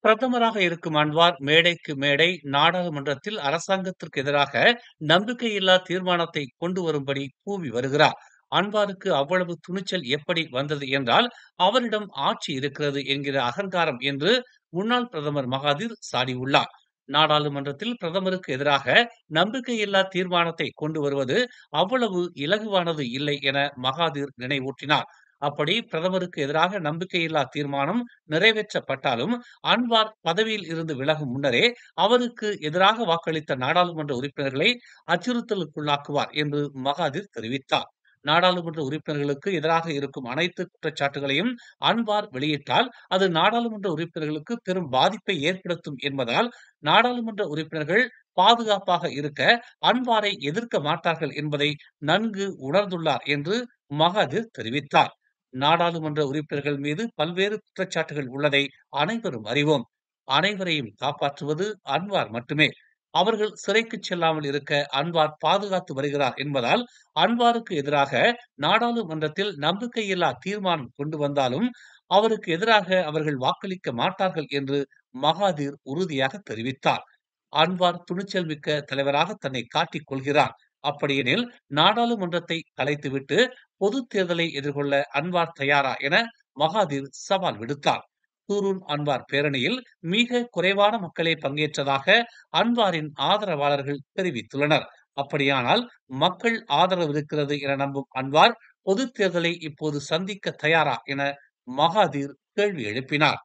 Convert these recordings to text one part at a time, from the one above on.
பிரதமராக இருக்கும் அன்வார் மேடைக்கு மேடை நாடாளுமன்றத்தில் அரசாங்கத்திற்கு எதிராக நம்பிக்கையில்லா தீர்மானத்தை கொண்டு வரும்படி கூவி வருகிறார். அன்வாருக்கு அவ்வளவு துணிச்சல் எப்படி வந்தது என்றால், அவரிடம் ஆட்சி இருக்கிறது என்கிற அகங்காரம் என்று முன்னாள் பிரதமர் மகாதீர் சாடியுள்ளார். நாடாளுமன்றத்தில் பிரதமருக்கு எதிராக நம்பிக்கையில்லா தீர்மானத்தை கொண்டு வருவது அவ்வளவு இலகுவானது இல்லை என மகாதீர் நினைவூட்டினார். அப்படி பிரதமருக்கு எதிராக நம்பிக்கையில்லா தீர்மானம் நிறைவேற்றப்பட்டாலும், அன்வார் பதவியில் இருந்து விலகும் முன்னரே அவருக்கு எதிராக வாக்களித்த நாடாளுமன்ற உறுப்பினர்களை அச்சுறுத்தலுக்குள்ளாக்குவார் என்று மகாதீர் தெரிவித்தார். நாடாளுமன்ற உறுப்பினர்களுக்கு எதிராக இருக்கும் அனைத்து குற்றச்சாட்டுகளையும் அன்வார் வெளியிட்டால் அது நாடாளுமன்ற உறுப்பினர்களுக்கு பெரும் பாதிப்பை ஏற்படுத்தும் என்பதால், நாடாளுமன்ற உறுப்பினர்கள் பாதுகாப்பாக இருக்க அன்வாரை எதிர்க்க மாட்டார்கள் என்பதை நன்கு உணர்ந்துள்ளார் என்று மகாதீர் தெரிவித்தார். நாடாளுமன்ற உறுப்பினர்கள் மீது பல்வேறு குற்றச்சாட்டுகள் உள்ளதை அனைவரும் அறிவோம். அனைவரையும் காப்பாற்றுவது அன்வார் மட்டுமே. அவர்கள் சிறைக்கு செல்லாமல் இருக்க அன்வார் பாதுகாத்து வருகிறார் என்பதால், அன்வாருக்கு எதிராக நாடாளுமன்றத்தில் நம்பிக்கையில்லா தீர்மானம் கொண்டு வந்தாலும் அவருக்கு எதிராக அவர்கள் வாக்களிக்க மாட்டார்கள் என்று மகாதீர் உறுதியாக தெரிவித்தார். அன்வார் துணிச்சல் மிக்க தலைவராக தன்னை காட்டிக் கொள்கிறார். அப்படியெனில் நாடாளுமன்றத்தை கலைத்துவிட்டு பொது தேர்தலை எதிர்கொள்ள அன்வார் தயாரா என மகாதீர் சவால் விடுத்தார். தூரூன் அன்வார் பேரணியில் மிக குறைவான மக்களே பங்கேற்றதாக அன்வாரின் ஆதரவாளர்கள் தெரிவித்துள்ளனர். அப்படியானால் மக்கள் ஆதரவு இருக்கிறது என நம்பும் அன்வார் பொது தேர்தலை இப்போது சந்திக்க தயாரா என மகாதீர் கேள்வி எழுப்பினார்.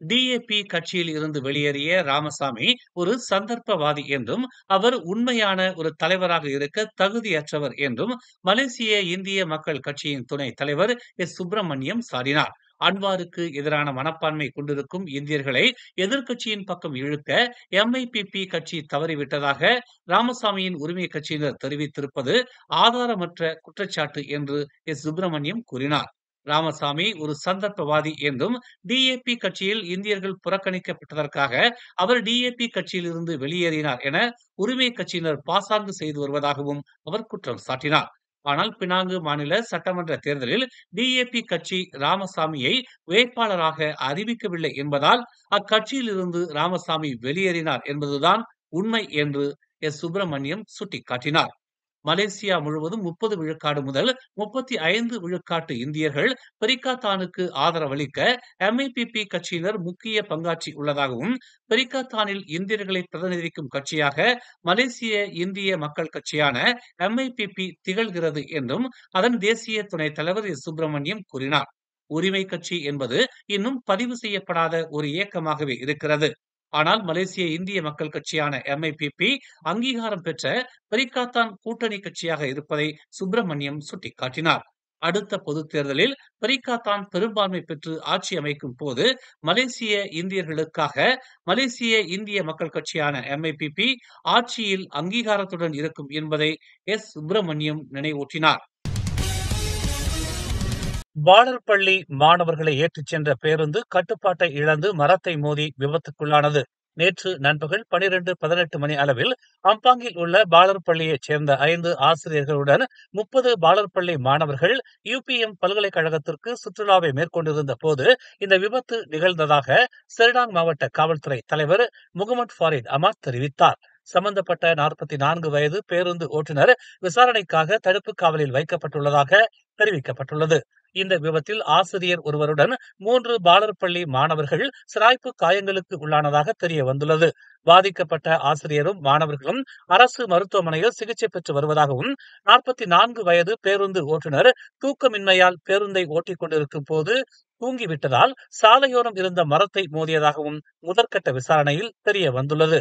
டிஏபி கட்சியில் இருந்து வெளியேறிய ராமசாமி ஒரு சந்தர்ப்பவாதி என்றும், அவர் உண்மையான ஒரு தலைவராக இருக்க தகுதியற்றவர் என்றும் மலேசிய இந்திய மக்கள் கட்சியின் துணை தலைவர் சுப்பிரமணியம் சாடினார். அன்வாருக்கு எதிரான மனப்பான்மை கொண்டிருக்கும் இந்தியர்களை எதிர்க்கட்சியின் பக்கம் இழுக்க எம்ஐபிபி கட்சி தவறிவிட்டதாக ராமசாமியின் உரிமை கட்சியினர் தெரிவித்திருப்பது ஆதாரமற்ற குற்றச்சாட்டு என்று சுப்பிரமணியம் கூறினார். ராமசாமி ஒரு சந்தர்ப்பவாதி என்றும், டிஏபி கட்சியில் இந்தியர்கள் புறக்கணிக்கப்பட்டதற்காக அவர் டிஏபி கட்சியில் இருந்து வெளியேறினார் என உரிமை கட்சியினர் பாசாங்கு செய்து வருவதாகவும் அவர் குற்றம் சாட்டினார். ஆனால் பினாங்கு மாநில சட்டமன்ற தேர்தலில் டிஏபி கட்சி ராமசாமியை வேட்பாளராக அறிவிக்கவில்லை என்பதால் அக்கட்சியில் இருந்து ராமசாமி வெளியேறினார் என்பதுதான் உண்மை என்று சுப்பிரமணியம் சுட்டிக்காட்டினார். மலேசியா முழுவதும் 30 விழுக்காடு முதல் 35 விழுக்காட்டு இந்தியர்கள் பெரிக்காத்தானுக்கு ஆதரவளிக்க எம்ஐபிபி கட்சியினர் முக்கிய பங்காற்றி உள்ளதாகவும், பெரிக்காத்தானில் இந்தியர்களை பிரதிநிதிக்கும் கட்சியாக மலேசிய இந்திய மக்கள் கட்சியான எம்ஐபிபி திகழ்கிறது என்றும் அதன் தேசிய துணைத் தலைவர் சுப்பிரமணியம் கூறினார். உரிமை கட்சி என்பது இன்னும் பதிவு செய்யப்படாத ஒரு இயக்கமாகவே இருக்கிறது. ஆனால் மலேசிய இந்திய மக்கள் கட்சியான எம்ஐபிபி அங்கீகாரம் பெற்ற பெரிக்காத்தான் கூட்டணி கட்சியாக இருப்பதை சுப்பிரமணியம் சுட்டிக்காட்டினார். அடுத்த பொதுத் தேர்தலில் பெரிக்காத்தான் பெரும்பான்மை பெற்று ஆட்சி அமைக்கும் போது மலேசிய இந்தியர்களுக்காக மலேசிய இந்திய மக்கள் கட்சியான எம்ஐபிபி ஆட்சியில் அங்கீகாரத்துடன் இருக்கும் என்பதை சுப்பிரமணியம் நினைவூட்டினார். பாலர்பள்ளி மாணவர்களை ஏற்றிச் சென்ற பேருந்து கட்டுப்பாட்டை இழந்து மரத்தை மோதி விபத்துக்குள்ளானது. நேற்று நண்பகல் 12:18 மணி அளவில் அம்பாங்கில் உள்ள பாலர்பள்ளியைச் சேர்ந்த 5 ஆசிரியர்களுடன் 30 பாலர்பள்ளி மாணவர்கள் யுபிஎம் பல்கலைக்கழகத்திற்கு சுற்றுலாவை மேற்கொண்டிருந்த போது இந்த விபத்து நிகழ்ந்ததாக செர்டாங் மாவட்ட காவல்துறை தலைவர் முகமது ஃபாரித் அமாத் தெரிவித்தார். சம்பந்தப்பட்ட 44 வயது பேருந்து ஓட்டுநர் விசாரணைக்காக தடுப்பு காவலில் வைக்கப்பட்டுள்ளதாக தெரிவிக்கப்பட்டுள்ளது. இந்த விபத்தில் ஆசிரியர் ஒருவருடன் 3 பாலர்பள்ளி மாணவர்கள் சிராய்ப்பு காயங்களுக்கு உள்ளானதாக தெரிய வந்துள்ளது. பாதிக்கப்பட்ட ஆசிரியரும் மாணவர்களும் அரசு மருத்துவமனையில் சிகிச்சை பெற்று வருவதாகவும், 44 வயது பேருந்து ஓட்டுநர் தூக்கமின்மையால் பேருந்தை ஓட்டிக் கொண்டிருக்கும் போது தூங்கிவிட்டதால் சாலையோரம் இருந்த மரத்தை மோதியதாகவும் முதற்கட்ட விசாரணையில் தெரிய வந்துள்ளது.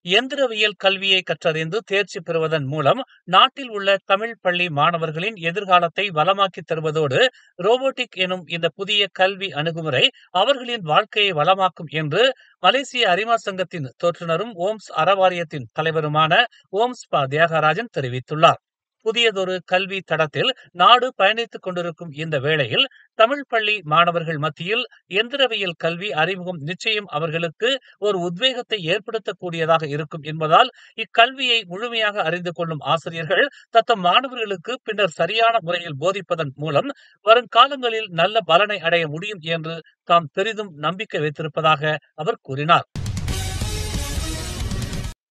எந்திரவியல் கல்வியை கற்றறிந்து தேர்ச்சி பெறுவதன் மூலம் நாட்டில் உள்ள தமிழ் பள்ளி மாணவர்களின் எதிர்காலத்தை வளமாக்கி தருவதோடு, ரோபோட்டிக் எனும் இந்த புதிய கல்வி அணுகுமுறை அவர்களின் வாழ்க்கையை வளமாக்கும் என்று மலேசிய அரிமா சங்கத்தின் தோற்றுநரும் ஓம்ஸ் அறவாரியத்தின் தலைவருமான ஓம்ஸ் பா தியாகராஜன் தெரிவித்துள்ளார். புதியதொரு கல்வி தடத்தில் நாடு பயணித்துக் கொண்டிருக்கும் இந்த வேளையில் தமிழ் பள்ளி மாணவர்கள் மத்தியில் எந்திரவியல் கல்வி அறிமுகம் நிச்சயம் அவர்களுக்கு ஒரு உத்வேகத்தை ஏற்படுத்தக்கூடியதாக இருக்கும் என்பதால் இக்கல்வியை முழுமையாக அறிந்து கொள்ளும் ஆசிரியர்கள் தத்தம் மாணவர்களுக்கு பின்னர் சரியான முறையில் போதிப்பதன் மூலம் வருங்காலங்களில் நல்ல பலனை அடைய முடியும் என்று தாம் பெரிதும் நம்பிக்கை வைத்திருப்பதாக அவர் கூறினார்.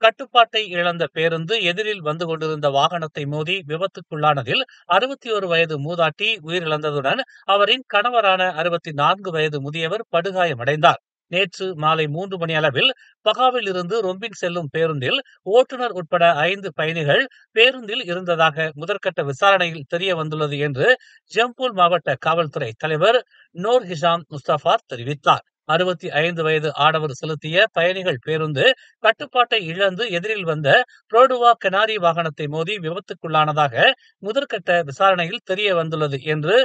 கட்டுப்பாட்டை இழந்த பேருந்து எதிரில் வந்து கொண்டிருந்த வாகனத்தை மோதி விபத்துக்குள்ளானதில் 61 வயது மூதாட்டி உயிரிழந்ததுடன் அவரின் கணவரான 64 வயது முதியவர் படுகாயமடைந்தார். நேற்று மாலை 3 மணி அளவில் பகாவில் இருந்து ரொம்பின் செல்லும் பேருந்தில் ஓட்டுநர் உட்பட 5 பயணிகள் பேருந்தில் இருந்ததாக முதற்கட்ட விசாரணையில் தெரிய வந்துள்ளது என்று ஜம்பூல் மாவட்ட காவல்துறை தலைவர் நோர் ஹிஷாம் முஸ்தபா தெரிவித்தார். 65 வயது ஆடவர் செலுத்திய பயணிகள் பேருந்து கட்டுப்பாட்டை இழந்து எதிரில் வந்த புரோடுவா கெனாரி வாகனத்தை மோதி விபத்துக்குள்ளானதாக முதற்கட்ட விசாரணையில் தெரிய வந்துள்ளது என்று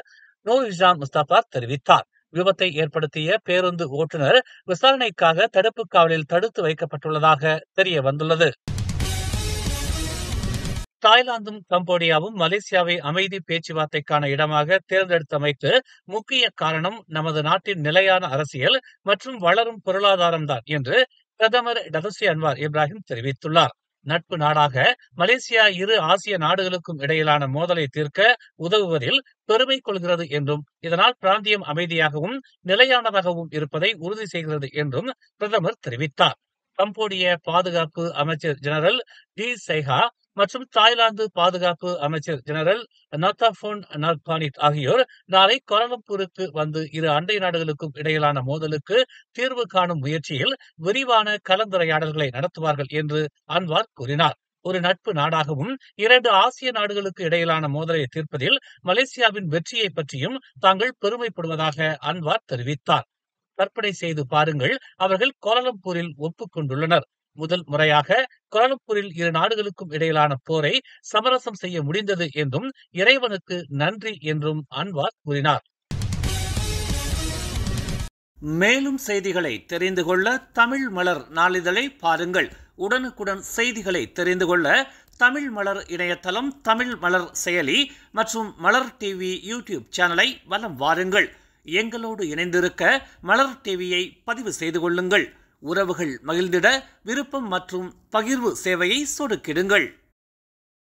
நூர் ஹிஷாம் முஸ்தபா தெரிவித்தார். விபத்தை ஏற்படுத்திய பேருந்து ஓட்டுநர் விசாரணைக்காக தடுப்பு காவலில் தடுத்து வைக்கப்பட்டுள்ளதாக தெரிய வந்துள்ளது. தாய்லாந்தும் கம்போடியாவும் மலேசியாவை அமைதி பேச்சுவார்த்தைக்கான இடமாக தேர்ந்தெடுத்தமைக்கு முக்கிய காரணம் நமது நாட்டின் நிலையான அரசியல் மற்றும் வளரும் பொருளாதாரம்தான் என்று பிரதமர் டதஸ்ரீ அன்வார் இப்ராஹிம் தெரிவித்துள்ளார். நட்பு நாடாக மலேசியா இரு ஆசிய நாடுகளுக்கும் இடையிலான மோதலை தீர்க்க உதவுவதில் பெருமை கொள்கிறது என்றும் இதனால் பிராந்தியம் அமைதியாகவும் நிலையானதாகவும் இருப்பதை உறுதி செய்கிறது என்றும் பிரதமர் தெரிவித்தார். கம்போடிய பாதுகாப்பு அமைச்சர் ஜெனரல் டி சைஹா மற்றும் தாய்லாந்து பாதுகாப்பு அமைச்சர் ஜெனரல் நத்தாபோன் நர்பானிட் ஆகியோர் நாளை கோலாலம்பூருக்கு வந்து இரு அண்டை நாடுகளுக்கும் இடையிலான மோதலுக்கு தீர்வு காணும் முயற்சியில் விரிவான கலந்துரையாடல்களை நடத்துவார்கள் என்று அன்வார் கூறினார். ஒரு நட்பு நாடாகவும் 2 ஆசிய நாடுகளுக்கு இடையிலான மோதலை தீர்ப்பதில் மலேசியாவின் வெற்றியை பற்றியும் தாங்கள் பெருமைப்படுவதாக அன்வார் தெரிவித்தார். கற்பனை செய்து பாருங்கள், அவர்கள் கோலாலம்பூரில் ஒப்புக்கொண்டுள்ளனர். முதல் முறையாக கோலாலம்பூரில் இரு நாடுகளுக்கும் இடையிலான போரை சமரசம் செய்ய முடிந்தது என்றும் இறைவனுக்கு நன்றி என்றும் அன்வார் கூறினார். மேலும் செய்திகளை தெரிந்து கொள்ள தமிழ் மலர் நாளிதழை பாருங்கள். உடனுக்குடன் செய்திகளை தெரிந்து கொள்ள தமிழ் மலர் இணையதளம், தமிழ் மலர் செயலி மற்றும் மலர் டிவி யூடியூப் சேனலை வலம் வாருங்கள். எங்களோடு இணைந்திருக்க மலர் டிவியை பதிவு செய்து கொள்ளுங்கள். உறவுகள் மகிழ்ந்திட விருப்பம் மற்றும் பகிர்வு சேவையை சொடுக்கிடுங்கள்.